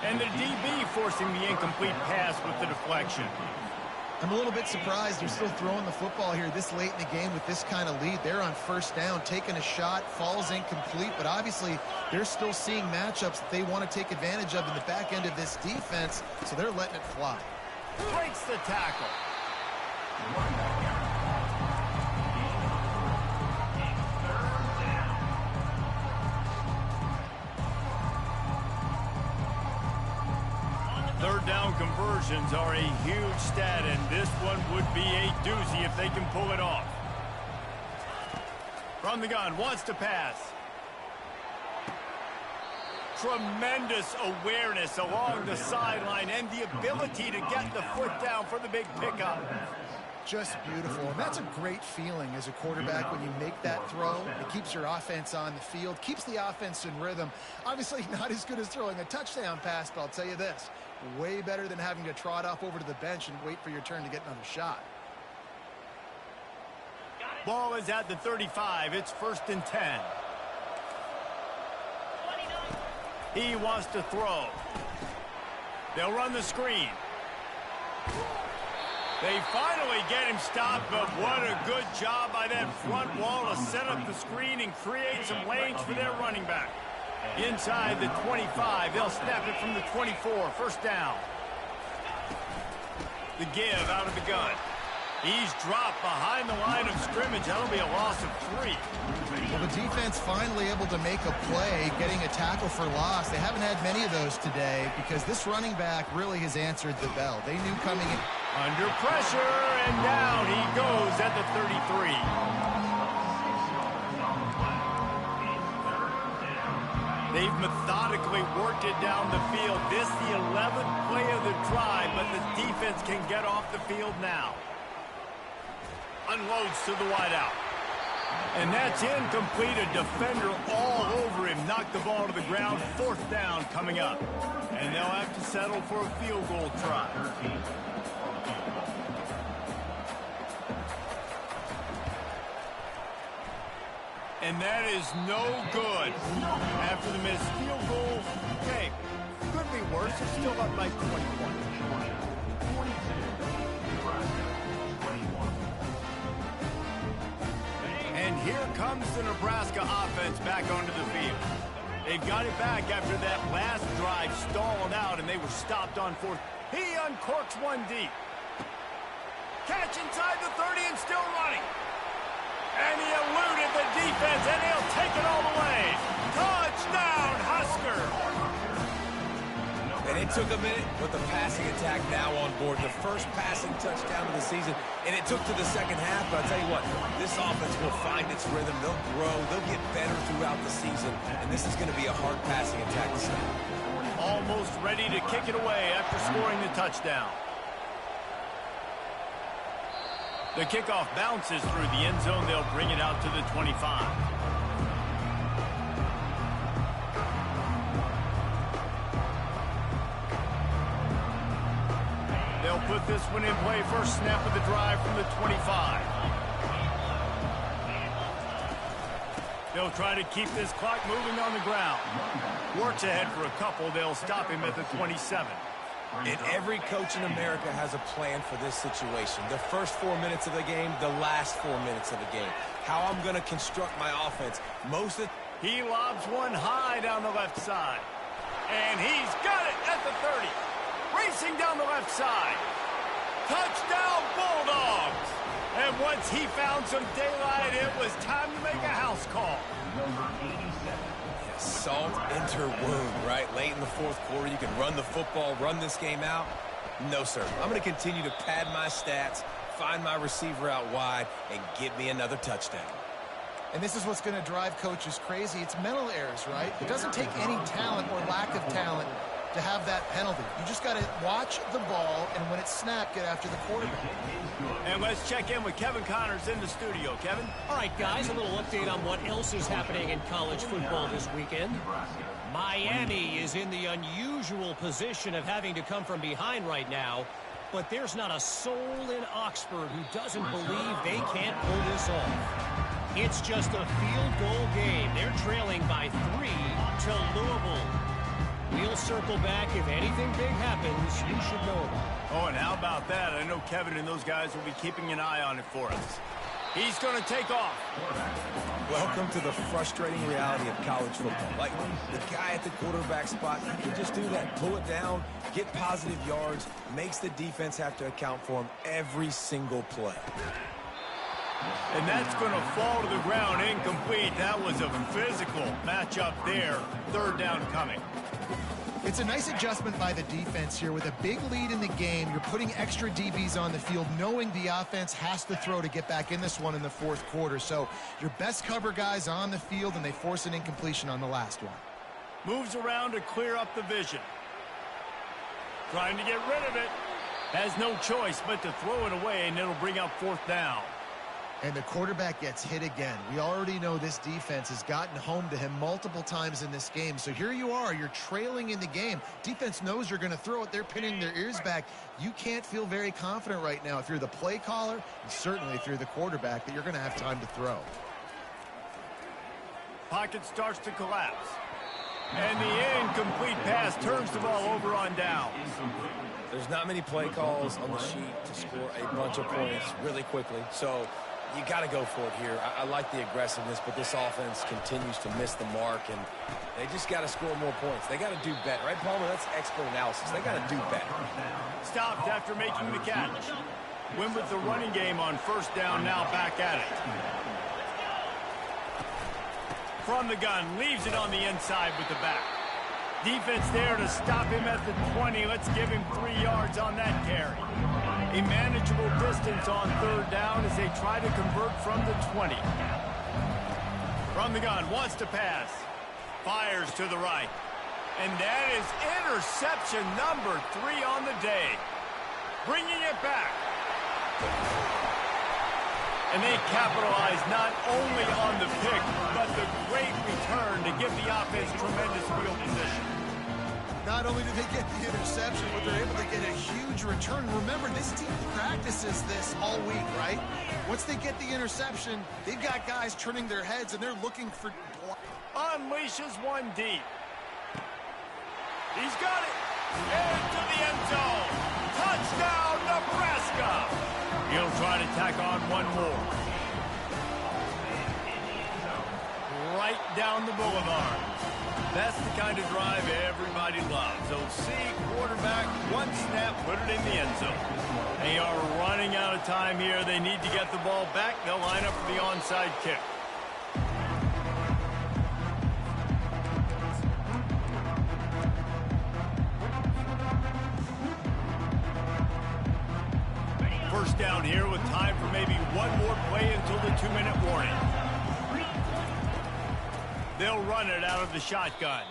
A: And the DB forcing the incomplete pass with the deflection.
C: I'm a little bit surprised they're still throwing the football here this late in the game with this kind of lead. They're on first down, taking a shot, falls incomplete, but obviously they're still seeing matchups that they want to take advantage of in the back end of this defense, so they're letting it fly.
A: Breaks the tackle. Third down conversions are a huge stat, and this one would be a doozy if they can pull it off. From the gun, wants to pass. Tremendous awareness along the sideline and the ability to get the foot down for the big pickup.
C: Just beautiful, and that's a great feeling as a quarterback when you make that throw. It keeps your offense on the field, keeps the offense in rhythm. Obviously not as good as throwing a touchdown pass, but I'll tell you this, way better than having to trot off over to the bench and wait for your turn to get another shot.
A: Ball is at the 35. It's 1st and 10. He wants to throw. They'll run the screen. They finally get him stopped, but what a good job by that front wall to set up the screen and create some lanes for their running back. Inside the 25, they'll snap it from the 24, first down. The give out of the gun. He's dropped behind the line of scrimmage. That'll be a loss of 3.
C: Well, the defense finally able to make a play, getting a tackle for loss. They haven't had many of those today because this running back really has answered the bell. They knew coming in.
A: Under pressure, and down he goes at the 33. They've methodically worked it down the field. This the 11th play of the drive, but the defense can get off the field now. Unloads to the wideout. And that's incomplete. A defender all over him. Knocked the ball to the ground. 4th down coming up. And they'll have to settle for a field goal try. And that is no good. After the missed field goal, hey, could be worse. It's still up by 21. And here comes the Nebraska offense back onto the field. They've got it back after that last drive stalled out, and they were stopped on 4th. He uncorks one deep. Catch inside the 30 and still running. And he eluded the defense, and he'll take it all the way. Touchdown, Husker!
B: And it took a minute, but the passing attack now on board. The first passing touchdown of the season, and it took to the second half, but I'll tell you what, this offense will find its rhythm. They'll grow. They'll get better throughout the season, and this is going to be a hard passing attack to stop.
A: Almost ready to kick it away after scoring the touchdown. The kickoff bounces through the end zone. They'll bring it out to the 25. They'll put this one in play. First snap of the drive from the 25. They'll try to keep this clock moving on the ground. Works ahead for a couple. They'll stop him at the 27.
B: And every coach in America has a plan for this situation. The first 4 minutes of the game, the last 4 minutes of the game. How I'm going to construct my offense. Most of
A: He lobs one high down the left side. And he's got it at the 30. Racing down the left side. Touchdown, Bulldogs! And once he found some daylight, it was time to make a house call.
D: Number 87.
B: Salt into wound, right? Late in the fourth quarter, you can run the football, run this game out. No, sir. I'm going to continue to pad my stats, find my receiver out wide, and get me another touchdown.
C: And this is what's going to drive coaches crazy. It's mental errors, right? It doesn't take any talent or lack of talent to have that penalty. You just got to watch the ball, and when it's snapped, get after the quarterback.
A: And let's check in with Kevin Connors in the studio. Kevin?
E: All right, guys, a little update on what else is happening in college football this weekend. Miami is in the unusual position of having to come from behind right now, but there's not a soul in Oxford who doesn't believe they can't pull this off. It's just a field goal game. They're trailing by 3 to Louisville. We'll circle back. If anything big happens, you should know about it.
A: Oh, and how about that? I know Kevin and those guys will be keeping an eye on it for us. He's going to take off.
B: Welcome to the frustrating reality of college football. Like, the guy at the quarterback spot, he can just do that. Pull it down, get positive yards, makes the defense have to account for him every single play.
A: And that's going to fall to the ground incomplete. That was a physical matchup there. Third down coming.
C: It's a nice adjustment by the defense here. With a big lead in the game, you're putting extra DBs on the field, knowing the offense has to throw to get back in this one in the fourth quarter. So your best cover guys on the field, and they force an incompletion on the last one.
A: Moves around to clear up the vision. Trying to get rid of it. Has no choice but to throw it away, and it'll bring up fourth down.
C: And the quarterback gets hit again. We already know this defense has gotten home to him multiple times in this game. So here you are, you're trailing in the game. Defense knows you're going to throw it. They're pinning their ears back. You can't feel very confident right now if you're the play caller, and certainly if you're the quarterback, that you're going to have time to throw.
A: Pocket starts to collapse. And the incomplete pass turns the ball over on down.
B: There's not many play calls on the sheet to score a bunch of points really quickly. So you got to go for it here. I like the aggressiveness, but this offense continues to miss the mark, and they just got to score more points. They got to do better, right, Palmer? That's expert analysis. They got to do better.
A: Stopped after making the catch. Win with the running game on first down, now back at it. From the gun, leaves it on the inside with the back. Defense there to stop him at the 20. Let's give him 3 yards on that carry. A manageable distance on third down as they try to convert from the 20. From the gun, wants to pass. Fires to the right. And that is interception number 3 on the day. Bringing it back. And they capitalize not only on the pick, but the great return to give the offense tremendous field position.
C: Not only do they get the interception, but they're able to get a huge return. Remember, this team practices this all week, right? Once they get the interception, they've got guys turning their heads, and they're looking for...
A: Unleashes one deep. He's got it. Into the end zone. Touchdown, Nebraska. He'll try to tack on one more. Right down the boulevard. That's the kind of drive everybody loves. OC, quarterback, one snap, put it in the end zone. They are running out of time here. They need to get the ball back. They'll line up for the onside kick. First down here with time for maybe one more play until the 2-minute warning. They'll run it out of the shotgun.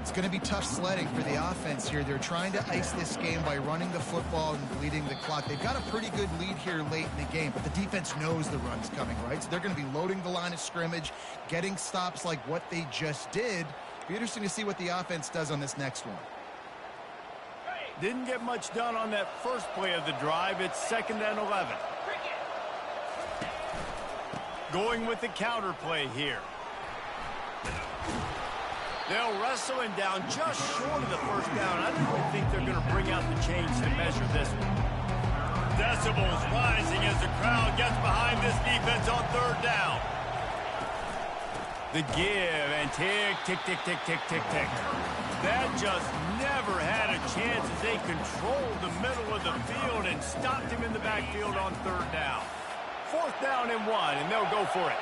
C: It's going to be tough sledding for the offense here. They're trying to ice this game by running the football and bleeding the clock. They've got a pretty good lead here late in the game, but the defense knows the run's coming, right? So they're going to be loading the line of scrimmage, getting stops like what they just did. Be interesting to see what the offense does on this next one.
A: Didn't get much done on that first play of the drive. It's 2nd and 11. Going with the counter play here. They'll wrestle him down just short of the first down. I don't even think they're going to bring out the chains to measure this one. Decibels rising as the crowd gets behind this defense on third down. The give, and tick, tick, tick, tick, tick, tick, tick. That just never had a chance as they controlled the middle of the field and stopped him in the backfield on 3rd down. 4th down and 1, and they'll go for it.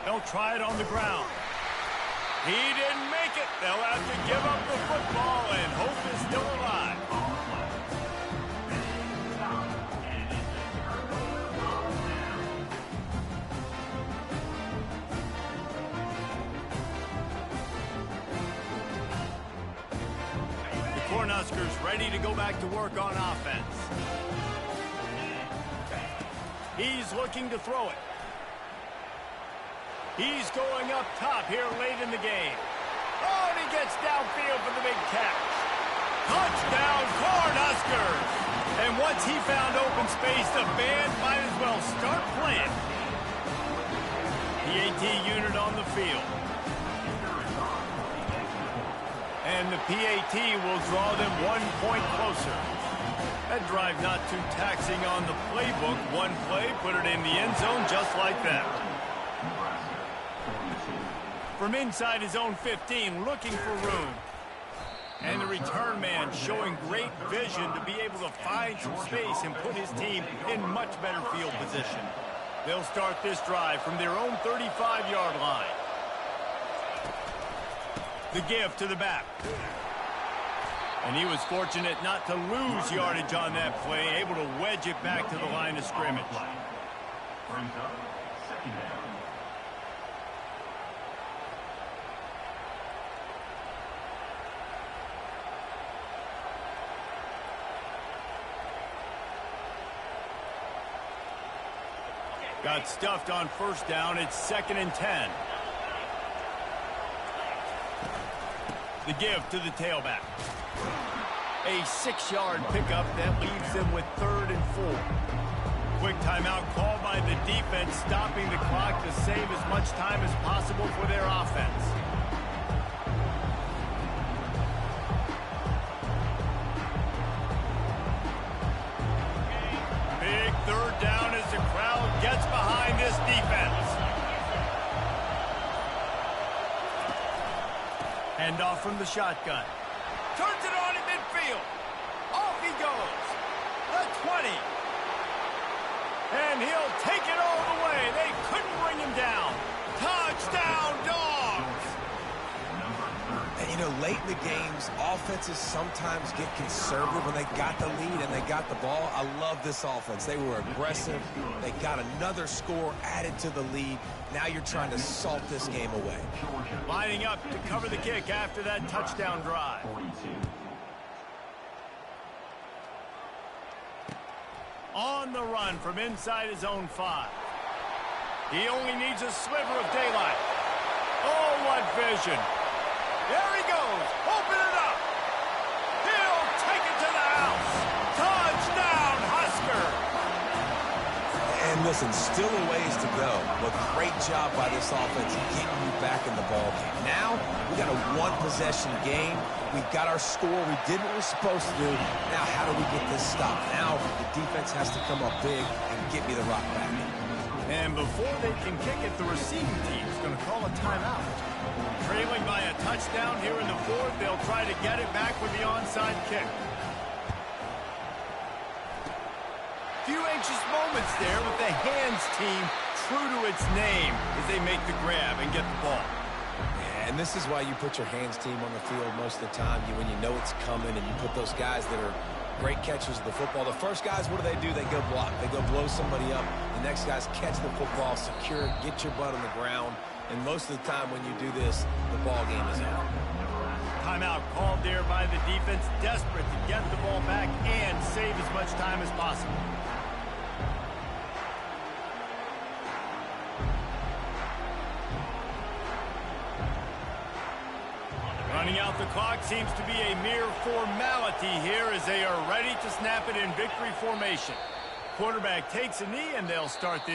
A: They'll try it on the ground. He didn't make it. They'll have to give up the football, and hope is still alive. The Cornhuskers ready to go back to work on offense. He's looking to throw it. He's going up top here late in the game. Oh, and he gets downfield for the big catch. Touchdown, Cornhuskers! And once he found open space, the band might as well start playing. PAT unit on the field. And the PAT will draw them 1 point closer. That drive not too taxing on the playbook. One play, put it in the end zone just like that. From inside his own 15, looking for room. And the return man showing great vision to be able to find some space and put his team in much better field position. They'll start this drive from their own 35-yard line. The give to the back. And he was fortunate not to lose yardage on that play, able to wedge it back to the line of scrimmage.
D: Brings up 2nd down.
A: Got stuffed on 1st down. It's 2nd and 10. The give to the tailback. A 6-yard pickup that leaves them with 3rd and 4. Quick timeout called by the defense, stopping the clock to save as much time as possible for their offense. Big 3rd down as the crowd gets behind this defense. Handoff from the shotgun. Turns it on in midfield. Off he goes. The 20. And he'll take it all the way. They couldn't bring him down. Touchdown, Dogs!
B: And, you know, late in the games, offenses sometimes get conservative when they got the lead and they got the ball. I love this offense. They were aggressive. They got another score added to the lead. Now you're trying to salt this game away.
A: Lining up to cover the kick after that touchdown drive. On the run from inside his own 5. He only needs a sliver of daylight. Oh, what vision. There he goes. Open it up. He'll take it to the house. Touchdown, Husker.
B: And listen, still a ways to go, but great job by this offense getting you back in the ball game. Now, we got a 1-possession game. We got our score. We did what we're supposed to do. Now, how do we get this stopped? Now, the defense has to come up big and get me the rock back.
A: And before they can kick it, the receiving team is going to call a timeout. Trailing by a touchdown here in the 4th, they'll try to get it back with the onside kick. Few anxious moments there with the hands team true to its name as they make the grab and get the ball.
B: Yeah, and this is why you put your hands team on the field most of the time. When you know it's coming and you put those guys that are great catchers of the football. The first guys, what do? They go block. They go blow somebody up. The next guys catch the football, secure, get your butt on the ground. And most of the time when you do this, the ball game is over.
A: Timeout called there by the defense, desperate to get the ball back and save as much time as possible. Running out the clock seems to be a mere formality here as they are ready to snap it in victory formation. Quarterback takes a knee and they'll start this